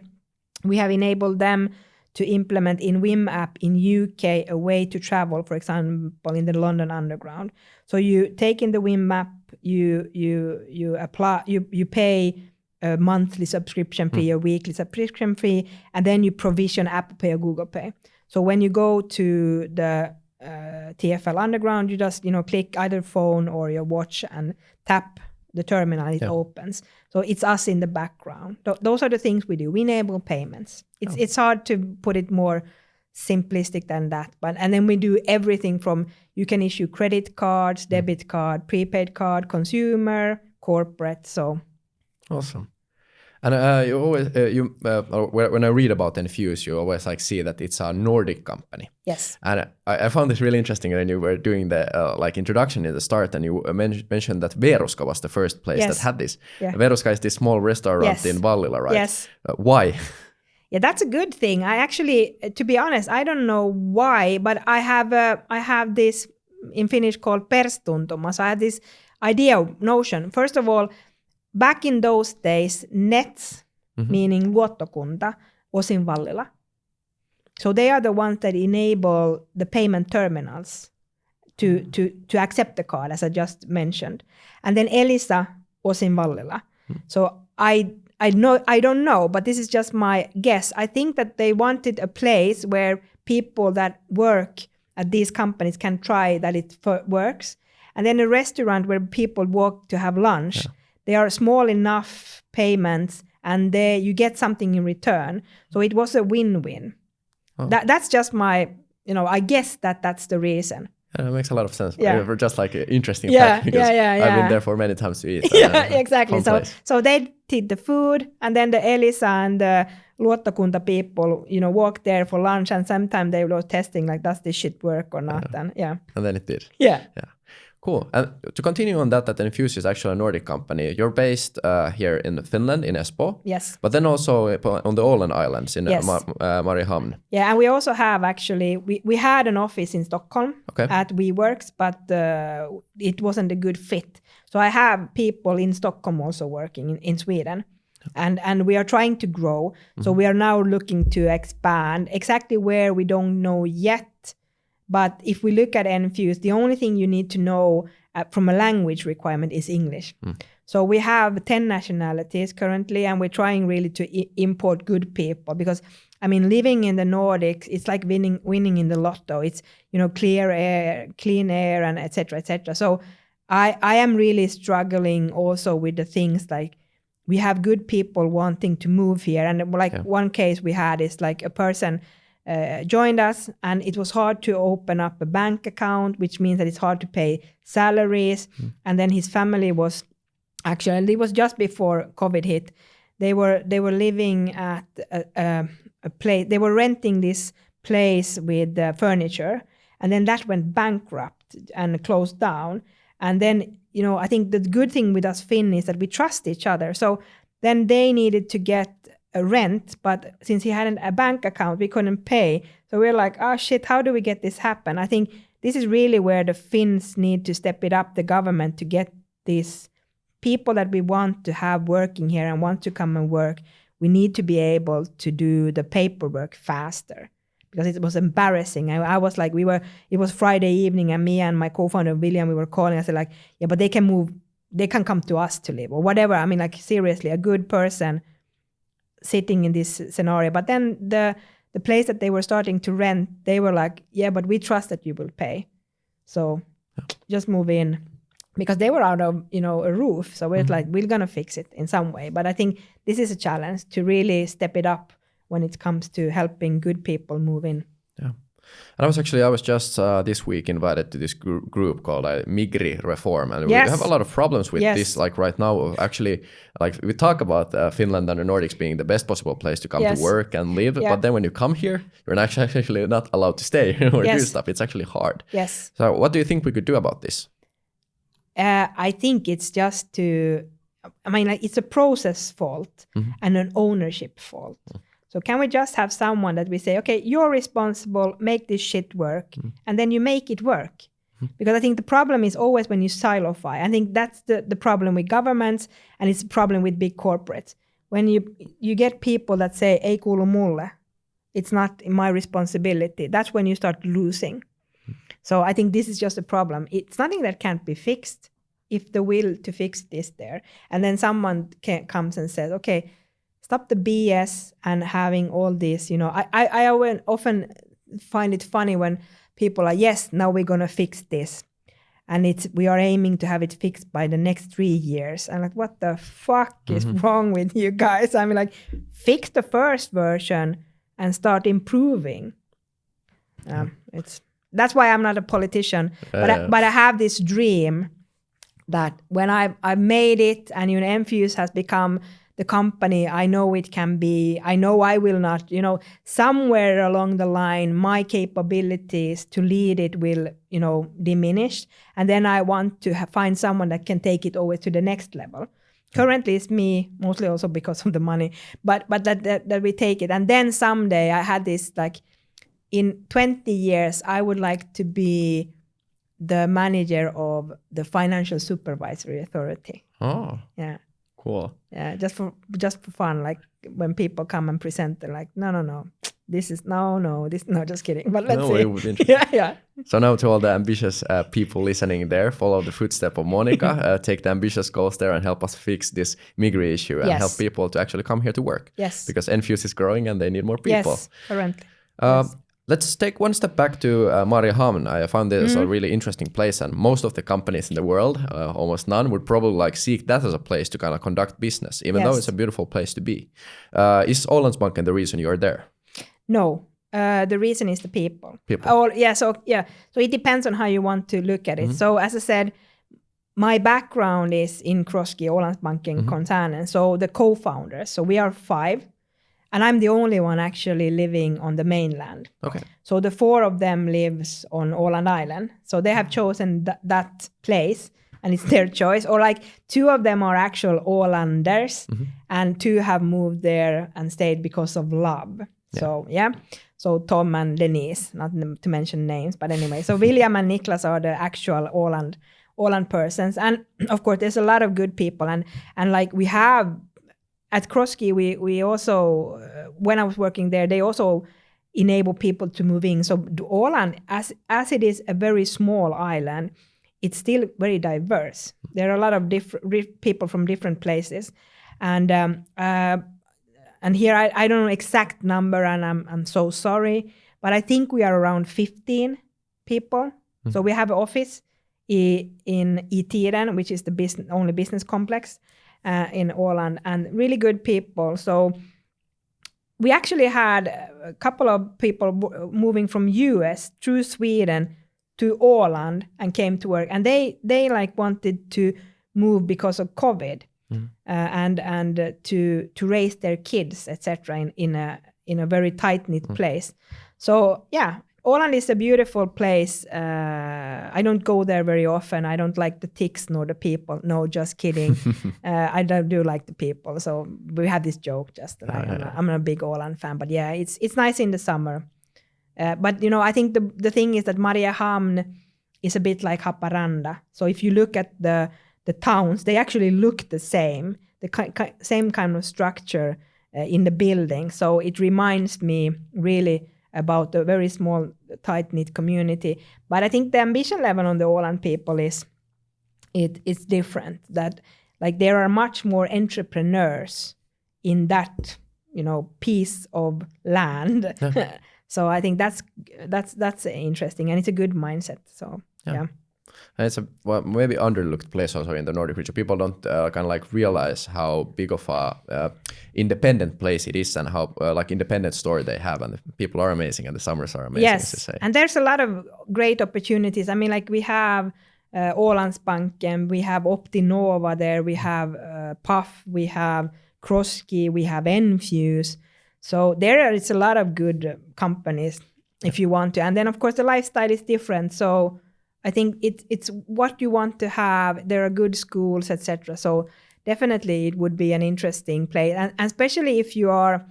We have enabled them to implement in WIM app in UK a way to travel, for example, in the London Underground. So you take in the WIM app, you apply, you pay a monthly subscription fee, a weekly subscription fee, and then you provision Apple Pay or Google Pay. So when you go to the TFL Underground, you just click either phone or your watch and tap the terminal, it opens. So it's us in the background. Those are the things we do. We enable payments. It's hard to put it more simplistic than that. And then we do everything from, you can issue credit cards, debit card, prepaid card, consumer, corporate. So awesome. And you always, when I read about Enfuse, you always like see that it's a Nordic company. Yes. And I found this really interesting when you were doing the like introduction in the start, and you mentioned that Veruska was the first place that had this. Yeah. Veruska is this small restaurant in Vallila, right? Yes. Why? Yeah, that's a good thing. I actually, to be honest, I don't know why, but I have this in Finnish called perstuntuma. So I have this notion. First of all, back in those days, Nets, meaning luottokunta, was in Vallila. So they are the ones that enable the payment terminals to accept the card, as I just mentioned. And then Elisa was in Vallila. So I don't know, but this is just my guess. I think that they wanted a place where people that work at these companies can try that it works. And then a restaurant where people walk to have lunch. Yeah. They are small enough payments and you get something in return. So it was a win-win. Oh. That's just my, I guess that's the reason. Yeah, it makes a lot of sense. Yeah. Just like an interesting fact because I've been there for many times to eat. Exactly. So they did the food, and then the Elisa and the luottokunta people, walked there for lunch, and sometimes they were testing like, does this shit work or not? And and then it did. Yeah. Cool. And to continue on that Infuse is actually a Nordic company. You're based here in Finland, in Espoo. Yes. But then also on the Åland Islands in Mariehamn. Yeah, and we also have actually, we had an office in Stockholm at WeWorks, but it wasn't a good fit. So I have people in Stockholm also working in Sweden. And we are trying to grow. So we are now looking to expand. Exactly where we don't know yet. But if we look at Infuse, the only thing you need to know from a language requirement is English. So we have 10 nationalities currently, and we're trying really to import good people because, I mean, living in the Nordics, it's like winning in the lotto. It's, clear air, clean air, and et cetera, et cetera. So I am really struggling also with the things like we have good people wanting to move here. And one case we had is like a person joined us, and it was hard to open up a bank account, which means that it's hard to pay salaries. And then his family was actually, it was just before COVID hit. They were living at a place. They were renting this place with furniture, and then that went bankrupt and closed down. And then I think the good thing with us Finn is that we trust each other. So then they needed to get a rent, but since he hadn't a bank account, we couldn't pay. So we're like, oh shit, how do we get this happen? I think this is really where the Finns need to step it up, the government, to get these people that we want to have working here and want to come and work. We need to be able to do the paperwork faster because it was embarrassing. I was like, it was Friday evening, and me and my co-founder William, we were calling. I said like, yeah, but they can move, they can come to us to live or whatever. I mean, like seriously, a good person sitting in this scenario. But then the place that they were starting to rent, they were like, yeah, but we trust that you will pay. So just move in, because they were out of, a roof. So we're like, we're going to fix it in some way. But I think this is a challenge to really step it up when it comes to helping good people move in. Yeah. And I was just this week invited to this group called Migri Reform, and we have a lot of problems with this. Like right now, actually, like we talk about Finland and the Nordics being the best possible place to come to work and live, but then when you come here, you're actually not allowed to stay or do stuff. It's actually hard. Yes. So what do you think we could do about this? I think it's just it's a process fault and an ownership fault. So can we just have someone that we say, okay, you're responsible, make this shit work, and then you make it work? Because I think the problem is always when you silofy. I think that's the problem with governments, and it's a problem with big corporates. When you get people that say, ei kuulu mulle, it's not my responsibility, that's when you start losing. So I think this is just a problem. It's nothing that can't be fixed if the will to fix this there. And then someone comes and says, okay, stop the BS and having all this, I often find it funny when people are, yes, now we're going to fix this. And we are aiming to have it fixed by the next 3 years. I'm like, what the fuck is wrong with you guys? I mean, like, fix the first version and start improving. That's why I'm not a politician, but I have this dream that when I've made it and Infuse has become the company I know it can be, I know I will not, somewhere along the line, my capabilities to lead it will, diminish. And then I want to find someone that can take it over to the next level. Currently it's me, mostly also because of the money, but that we take it. And then someday I had this, like, in 20 years, I would like to be the manager of the Financial Supervisory Authority. Oh. Yeah. Cool. Yeah, just for fun, like when people come and present, they're like, no, this is just kidding. But let's see. Yeah. So now to all the ambitious people listening there, follow the footstep of Monika, take the ambitious goals there and help us fix this Migri issue and help people to actually come here to work. Yes. Because Infuse is growing and they need more people. Yes, currently. Let's take one step back to Mariehamn. I found this a really interesting place, and most of the companies in the world, almost none, would probably seek that as a place to kind of conduct business, even though it's a beautiful place to be. Is Ålandsbanken the reason you're there? No, the reason is the people. So it depends on how you want to look at it. So as I said, my background is in Kroski, Ålandsbanken koncernen. So the co-founders, so we are 5. and I'm the only one actually living on the mainland. Okay. So the 4 of them lives on Åland Island. So they have chosen that place, and it's their choice. Or like 2 of them are actual Ålanders, and 2 have moved there and stayed because of love. Yeah. So yeah. So Tom and Denise, not to mention names, but anyway. So William and Niklas are the actual Åland persons. And of course, there's a lot of good people. And like we have, at Kroski, we also, when I was working there, they also enable people to move in. So Åland, as it is a very small island, it's still very diverse. There are a lot of different people from different places. And here I don't know exact number, and I'm so sorry, but I think we are around 15 people. So we have an office in Itiren, which is the only business complex in Åland, and really good people. So we actually had a couple of people moving from US through Sweden to Åland and came to work, and they like wanted to move because of COVID. And to raise their kids, etc., in a very tight-knit place. So yeah, Åland is a beautiful place. I don't go there very often. I don't like the ticks nor the people. No, just kidding. I do like the people. So we had this joke just that I'm a big Åland fan. But yeah, it's nice in the summer. But I think the thing is that Mariehamn is a bit like Haparanda. So if you look at the towns, they actually look the same, the same kind of structure in the building. So it reminds me really about a very small, tight-knit community. But I think the ambition level on the Åland people it's different. That like there are much more entrepreneurs in that piece of land. So I think that's interesting, and it's a good mindset. So yeah. And it's a maybe underlooked place also in the Nordic region. People don't kind of like realize how big of a independent place it is, and how like independent story they have, and the people are amazing, and the summers are amazing. Yes, to say. And there's a lot of great opportunities. I mean, like we have Ålandsbanken, we have Optinova there, we have Puff, we have Kroski, we have Enfuse. So there is a lot of good companies if you want to. And then of course the lifestyle is different. So I think it's what you want to have. There are good schools, etc. So definitely it would be an interesting place, and especially if you are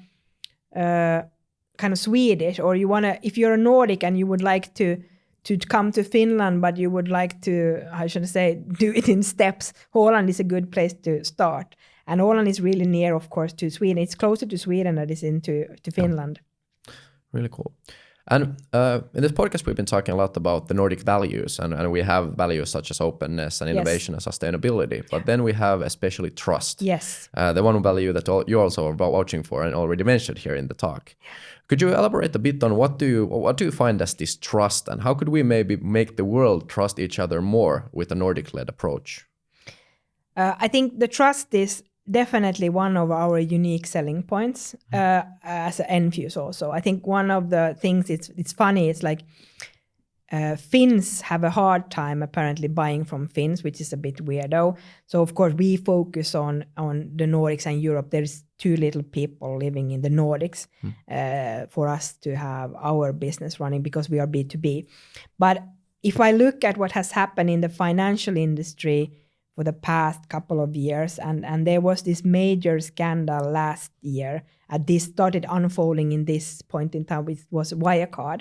kind of Swedish, or if you're a Nordic and you would like to come to Finland, but you would like to, how should I say, do it in steps. Åland is a good place to start, and Åland is really near, of course, to Sweden. It's closer to Sweden than it is to Finland. Really cool. And in this podcast, we've been talking a lot about the Nordic values, and we have values such as openness and innovation and sustainability. But then we have especially trust. Yes. The one value that you also are vouching for and already mentioned here in the talk. Could you elaborate a bit on what do you find as this trust, and how could we maybe make the world trust each other more with a Nordic-led approach? I think the trust is definitely one of our unique selling points as an Enfuse also. I think one of the things it's funny, it's like Finns have a hard time apparently buying from Finns, which is a bit weirdo. So of course we focus on the Nordics and Europe. There's too little people living in the Nordics for us to have our business running, because we are B2B. But if I look at what has happened in the financial industry for the past couple of years, and there was this major scandal last year, and this started unfolding in this point in time, which was Wirecard.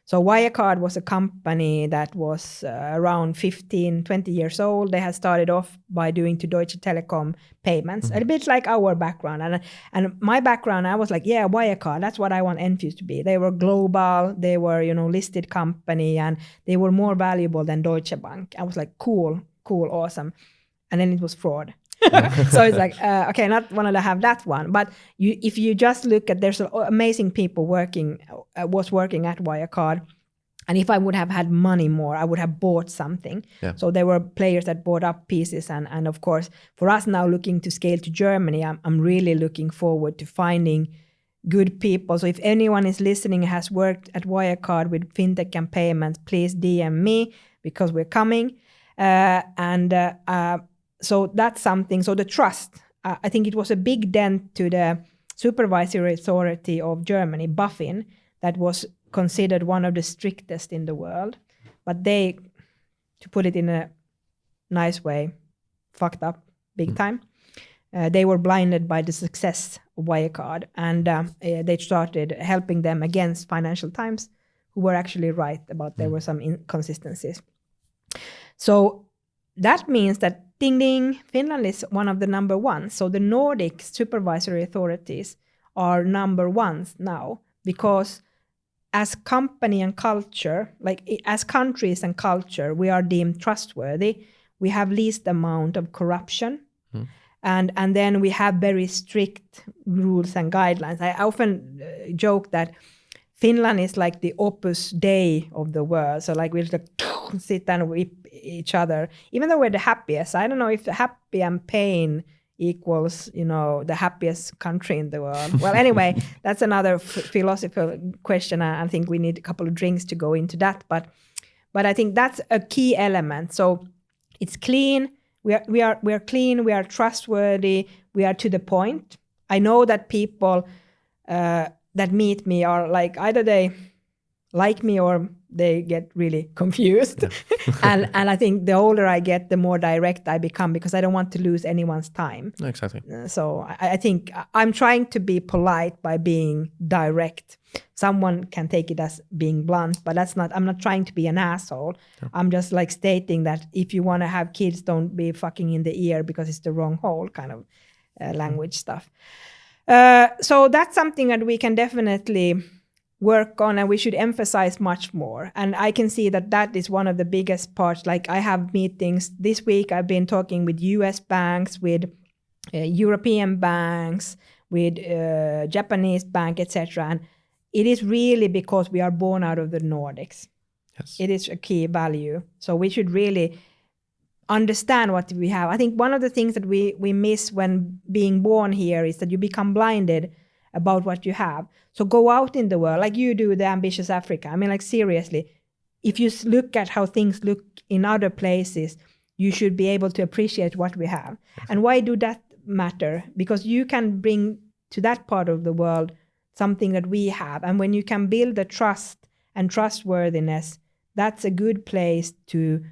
So Wirecard was a company that was around 15, 20 years old. They had started off by doing to Deutsche Telekom payments, a bit like our background. And my background, I was like, yeah, Wirecard, that's what I want Enfuse to be. They were global, they were, listed company, and they were more valuable than Deutsche Bank. I was like, cool, awesome. And then it was fraud. So it's like, okay, not wanted to have that one. But if you just look at, there's amazing people working at Wirecard. And if I would have had money more, I would have bought something. Yeah. So there were players that bought up pieces. And of course, for us now looking to scale to Germany, I'm really looking forward to finding good people. So if anyone is listening has worked at Wirecard with fintech and payments, please DM me, because we're coming. So that's something. So the trust, I think it was a big dent to the supervisory authority of Germany, BaFin, that was considered one of the strictest in the world. But they, to put it in a nice way, fucked up big time. They were blinded by the success of Wirecard, and they started helping them against Financial Times, who were actually right about there were some inconsistencies. So that means that ding ding, Finland is one of the number ones. So the Nordic supervisory authorities are number ones now, because as company and culture, like as countries and culture, we are deemed trustworthy. We have least amount of corruption. And then we have very strict rules and guidelines. I often joke that Finland is like the Opus Dei of the world. So like we just sit and whip each other, even though we're the happiest. I don't know if happy and pain equals, the happiest country in the world. Well, anyway, that's another philosophical question. I think we need a couple of drinks to go into that. But I think that's a key element. So it's clean. We are clean. We are trustworthy. We are to the point. I know that people that meet me are like, either they like me or they get really confused. Yeah. and I think the older I get, the more direct I become, because I don't want to lose anyone's time. Exactly. So I think I'm trying to be polite by being direct. Someone can take it as being blunt, but I'm not trying to be an asshole. Yeah. I'm just like stating that if you want to have kids, don't be fucking in the ear because it's the wrong hole kind of language stuff. So that's something that we can definitely work on, and we should emphasize much more. And I can see that is one of the biggest parts. Like I have meetings this week. I've been talking with US banks, with European banks, with Japanese bank, etc. And it is really because we are born out of the Nordics. Yes. It is a key value. So we should really understand what we have. I think one of the things that we miss when being born here is that you become blinded about what you have. So go out in the world, like you do, the Ambitious Africa. I mean, like seriously, if you look at how things look in other places, you should be able to appreciate what we have. Yes. And why do that matter? Because you can bring to that part of the world something that we have. And when you can build the trust and trustworthiness, that's a good place to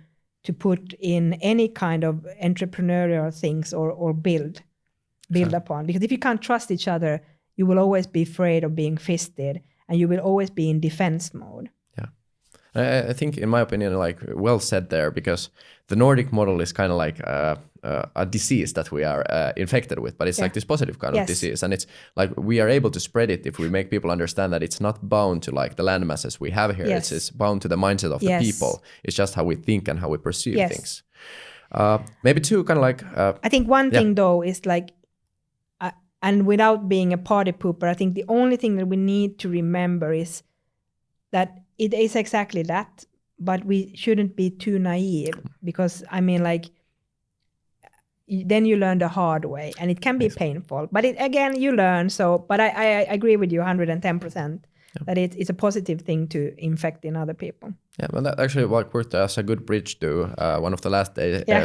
put in any kind of entrepreneurial things or build upon. Because if you can't trust each other, you will always be afraid of being fisted, and you will always be in defense mode. Yeah. I think, in my opinion, like well said there, because the Nordic model is kind of like a disease that we are infected with, but it's like this positive kind of disease. And it's like we are able to spread it if we make people understand that it's not bound to like the land masses we have here. Yes. It's bound to the mindset of the people. It's just how we think and how we perceive things. Maybe two kind of like... I think one thing though is like, and without being a party pooper, I think the only thing that we need to remember is that it is exactly that, but we shouldn't be too naive, because I mean, like, then you learn the hard way, and it can be painful. But again, you learn. So, but I agree with you 110% that it's a positive thing to infect in other people. Yeah, well, that actually worked as a good bridge to one of the last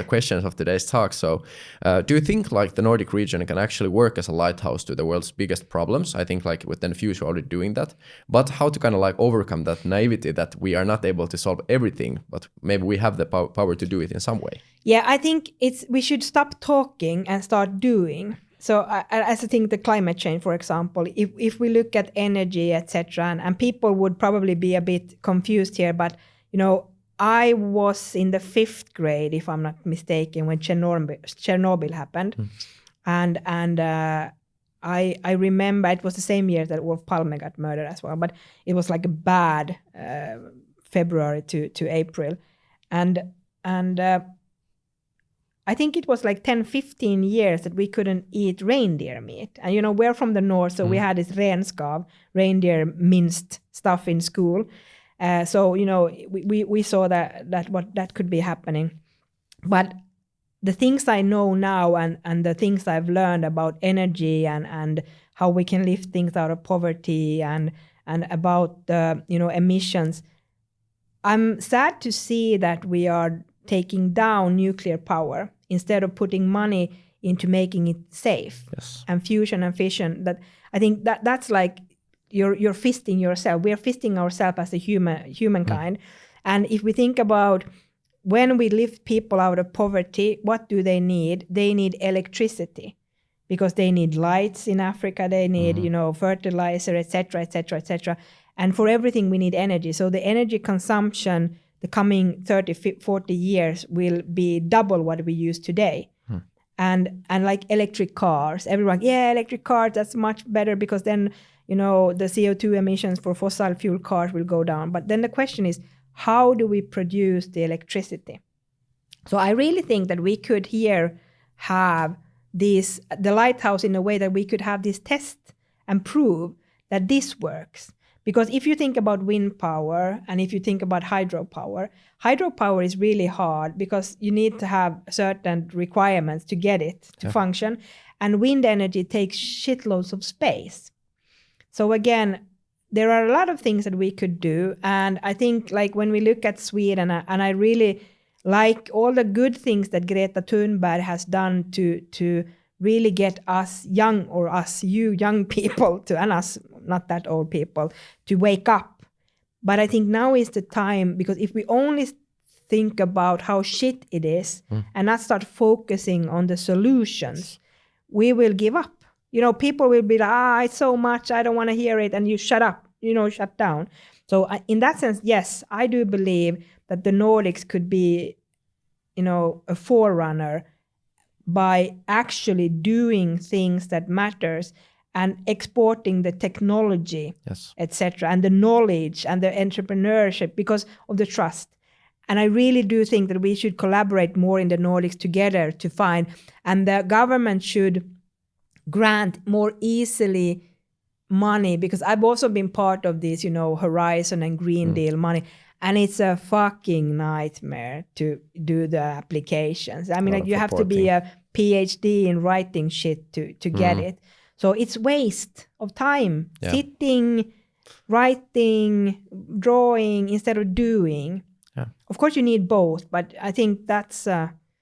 questions of today's talk. So, do you think like the Nordic region can actually work as a lighthouse to the world's biggest problems? I think like within Fuse already doing that, but how to kind of like overcome that naivety that we are not able to solve everything, but maybe we have the power to do it in some way? Yeah, I think we should stop talking and start doing. So as I think the climate change, for example, if we look at energy, etc., and people would probably be a bit confused here, but I was in the 5th grade, if I'm not mistaken, when Chernobyl happened, and I remember it was the same year that Wolf Palme got murdered as well, but it was like a bad February to April, and I think it was like 10-15 years that we couldn't eat reindeer meat. And, we're from the north, so we had this renskav, reindeer minced stuff in school. So, we saw that could be happening. But the things I know now and the things I've learned about energy and how we can lift things out of poverty and about the, emissions, I'm sad to see that we are taking down nuclear power instead of putting money into making it safe. Yes. And fusion and fission. That I think that's like you're fisting yourself. We are fisting ourselves as a humankind. And if we think about when we lift people out of poverty, what do they need? They need electricity, because they need lights in Africa. They need, fertilizer, etc., etc., etc. And for everything, we need energy. So the energy consumption, the coming 30, 40 years will be double what we use today. And like electric cars, everyone, electric cars, that's much better, because then, the CO2 emissions for fossil fuel cars will go down. But then the question is, how do we produce the electricity? So I really think that we could here have the lighthouse in a way that we could have this test and prove that this works. Because if you think about wind power and if you think about hydropower is really hard, because you need to have certain requirements to get it to function. And wind energy takes shitloads of space. So again, there are a lot of things that we could do. And I think like when we look at Sweden, and I really like all the good things that Greta Thunberg has done to really get us young, or us, you young people, and us not that old people, to wake up. But I think now is the time, because if we only think about how shit it is and not start focusing on the solutions, we will give up. People will be like, it's so much, I don't want to hear it, and you shut up, shut down. So in that sense, yes, I do believe that the Nordics could be, a forerunner by actually doing things that matters and exporting the technology, etc., and the knowledge and the entrepreneurship, because of the trust. And I really do think that we should collaborate more in the Nordics together to find, and the government should grant more easily money, because I've also been part of this, Horizon and Green Deal money. And it's a fucking nightmare to do the applications. I mean, like you have to be a PhD in writing shit to get it. So it's waste of time, sitting, writing, drawing instead of doing. Yeah. Of course, you need both, but I think that's...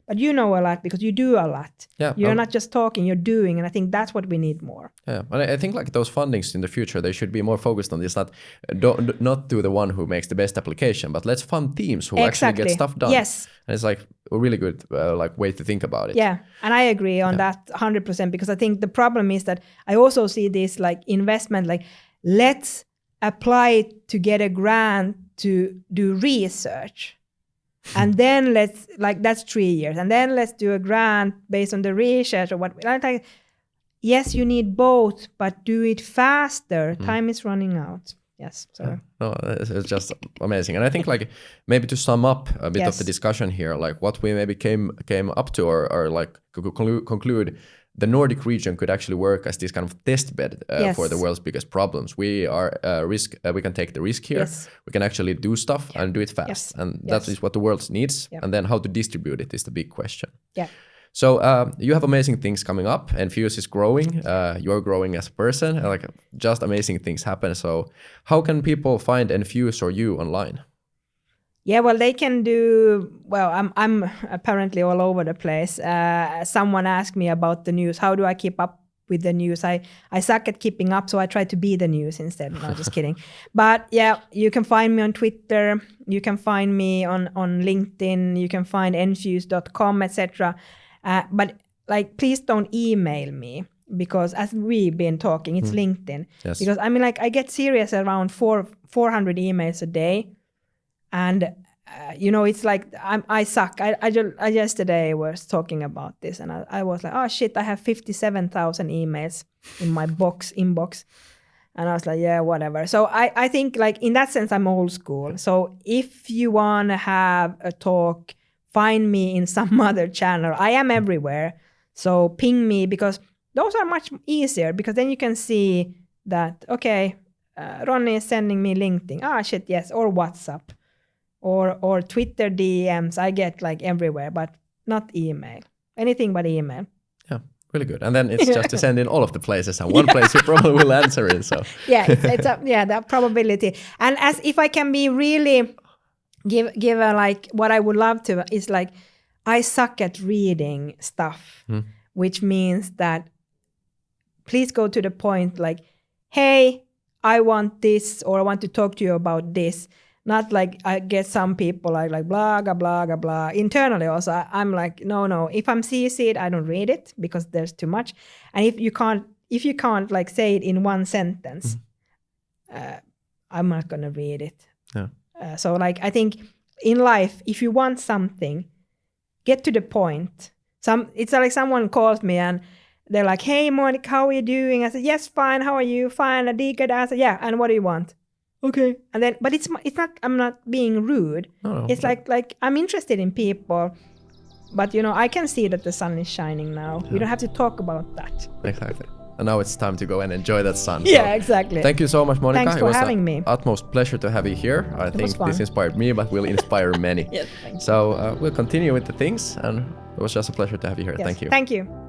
but you know a lot because you do a lot. Yeah, you're not just talking, you're doing, and I think that's what we need more. Yeah, and I think like those fundings in the future, they should be more focused on this. Not to the one who makes the best application, but let's fund teams who actually get stuff done. Yes, and it's like a really good way to think about it. Yeah, and I agree on that 100%, because I think the problem is that I also see this like investment, like let's apply to get a grant to do research. And then that's 3 years. And then let's do a grant based on the research or what. Yes, you need both, but do it faster. Time is running out. Yes, sorry. No, it's just amazing. And I think like maybe to sum up a bit of the discussion here, like what we maybe came up to or like conclude, the Nordic region could actually work as this kind of test bed for the world's biggest problems. We are we can take the risk here. Yes. We can actually do stuff and do it fast. Yes. And that is what the world needs. Yeah. And then how to distribute it is the big question. Yeah. So you have amazing things coming up. Enfuse is growing. You're growing as a person. Like just amazing things happen. So how can people find Enfuse or you online? Yeah, well, they can do, well, I'm apparently all over the place. Someone asked me about the news. How do I keep up with the news? I suck at keeping up, so I try to be the news instead. No, just kidding. But yeah, you can find me on Twitter. You can find me on LinkedIn. You can find enfuse.com, etc. But like, please don't email me, because as we've been talking, it's LinkedIn. Yes. Because I mean, like I get serious around 400 emails a day. And, it's like I suck. I yesterday was talking about this, and I was like, oh, shit, I have 57,000 emails in my inbox. And I was like, yeah, whatever. So I think, like, in that sense, I'm old school. So if you want to have a talk, find me in some other channel. I am everywhere. So ping me, because those are much easier, because then you can see that, okay, Ronnie is sending me LinkedIn. Ah, shit, yes. Or WhatsApp. Or Twitter DMs, I get like everywhere, but not email. Anything but email. Yeah, really good. And then it's just to send in all of the places, and one place you probably will answer in. So yeah, it's that probability. And as if I can be really give a, like what I would love to is like I suck at reading stuff. which means that please go to the point, like, hey, I want this, or I want to talk to you about this. Not like, I guess some people are like blah, blah, blah, blah. Internally also, I'm like, no. If I'm CC'd, I don't read it because there's too much. And if you can't like say it in one sentence, I'm not gonna read it. Yeah. So like, I think in life, if you want something, get to the point. It's like someone calls me and they're like, hey, Monika, how are you doing? I said, yes, fine. How are you? Fine. I did good. I said, yeah. And what do you want? Okay. And then, but it's not, I'm not being rude. No. It's like I'm interested in people, but I can see that the sun is shining now. We don't have to talk about that. Exactly. And now it's time to go and enjoy that sun. Yeah, exactly. Thank you so much, Monika. Thanks for having me. It was an utmost pleasure to have you here. I think this inspired me, but will inspire many. Yes, thank you. So we'll continue with the things, and it was just a pleasure to have you here. Yes, Thank you. Thank you.